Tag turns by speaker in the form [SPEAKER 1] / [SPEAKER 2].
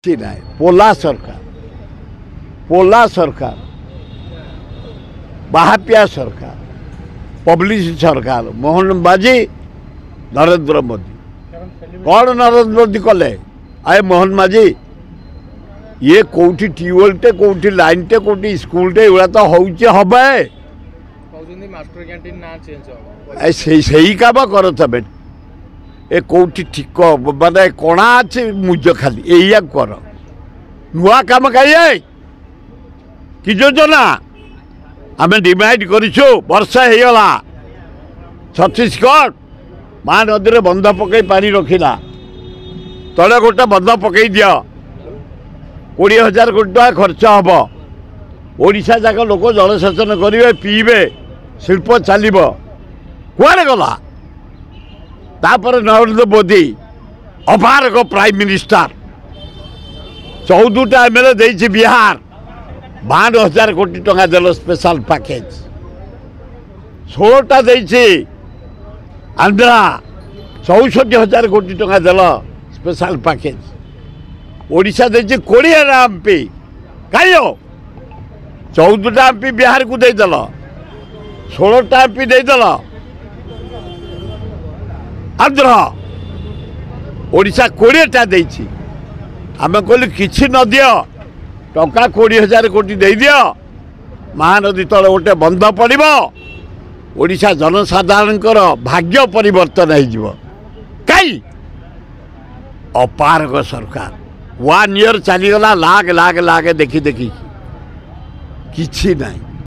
[SPEAKER 1] କିଛି ନାହିଁ। ପୋଲା ସରକାର ବାହାପିଆ ସରକାର ପବ୍ଲିସି ସରକାର ମୋହନ ମାଝୀ ନରେନ୍ଦ୍ର ମୋଦି କ'ଣ ନରେନ୍ଦ୍ର ମୋଦି କଲେ? ଆଏ ମୋହନ ମାଝୀ ଇଏ କେଉଁଠି ଟ୍ୟୁବୱେଲଟେ କେଉଁଠି ଲାଇନଟେ କେଉଁଠି ସ୍କୁଲଟେ ଏଗୁଡ଼ା ତ ହେଉଛି ହବେ ସେଇ କାମ କର ତମେ। ଏ କେଉଁଠି ଠିକ ମାନେ କଣା ଅଛି ମୁଜ ଖାଲି ଏଇଆ କର। ନୂଆ କାମ କାହିଁ କି ଯୋଜନା ଆମେ ଡିମାଣ୍ଡ କରିଛୁ। ବର୍ଷା ହେଇଗଲା ଛତିଶଗଡ଼ ମହାନଦୀରେ ବନ୍ଧ ପକାଇ ପାଣି ରଖିଲା। ତଳେ ଗୋଟେ ବନ୍ଧ ପକାଇ ଦିଅ 20,000 କୋଟି ଟଙ୍କା ଖର୍ଚ୍ଚ ହେବ। ଓଡ଼ିଶା ଯାକ ଲୋକ ଜଳସେଚନ କରିବେ ପିଇବେ ଶିଳ୍ପ ଚାଲିବ। କୁଆଡ଼େ ଗଲା? ତାପରେ ନରେନ୍ଦ୍ର ମୋଦି ଅପାରକ ପ୍ରାଇମ୍ ମିନିଷ୍ଟର 14ଟା MLA ଦେଇଛି ବିହାର 52,000 କୋଟି ଟଙ୍କା ଦେଲ ସ୍ପେଶାଲ ପ୍ୟାକେଜ। 16ଟା ଦେଇଛି ଆନ୍ଧ୍ରା 64,000 କୋଟି ଟଙ୍କା ଦେଲ ସ୍ପେଶାଲ ପ୍ୟାକେଜ। ଓଡ଼ିଶା ଦେଇଛି 20ଟା MP କାହିଁ 14ଟା MP ବିହାରକୁ ଦେଇଦେଲ 16ଟା MP ଦେଇଦେଲ ଆନ୍ଧ୍ର। ଓଡ଼ିଶା 20ଟା ଦେଇଛି। ଆମେ କହିଲୁ କିଛି ନ ଦିଅ ଟଙ୍କା 20,000 କୋଟି ଦେଇଦିଅ ମହାନଦୀ ତଳେ ଗୋଟେ ବନ୍ଧ ପଡ଼ିବ ଓଡ଼ିଶା ଜନସାଧାରଣଙ୍କର ଭାଗ୍ୟ ପରିବର୍ତ୍ତନ ହେଇଯିବ। କାହିଁ ଅପାରଗ ସରକାର 1 ଇୟର ଚାଲିଗଲା ଲାଗ ଦେଖି କିଛି ନାହିଁ।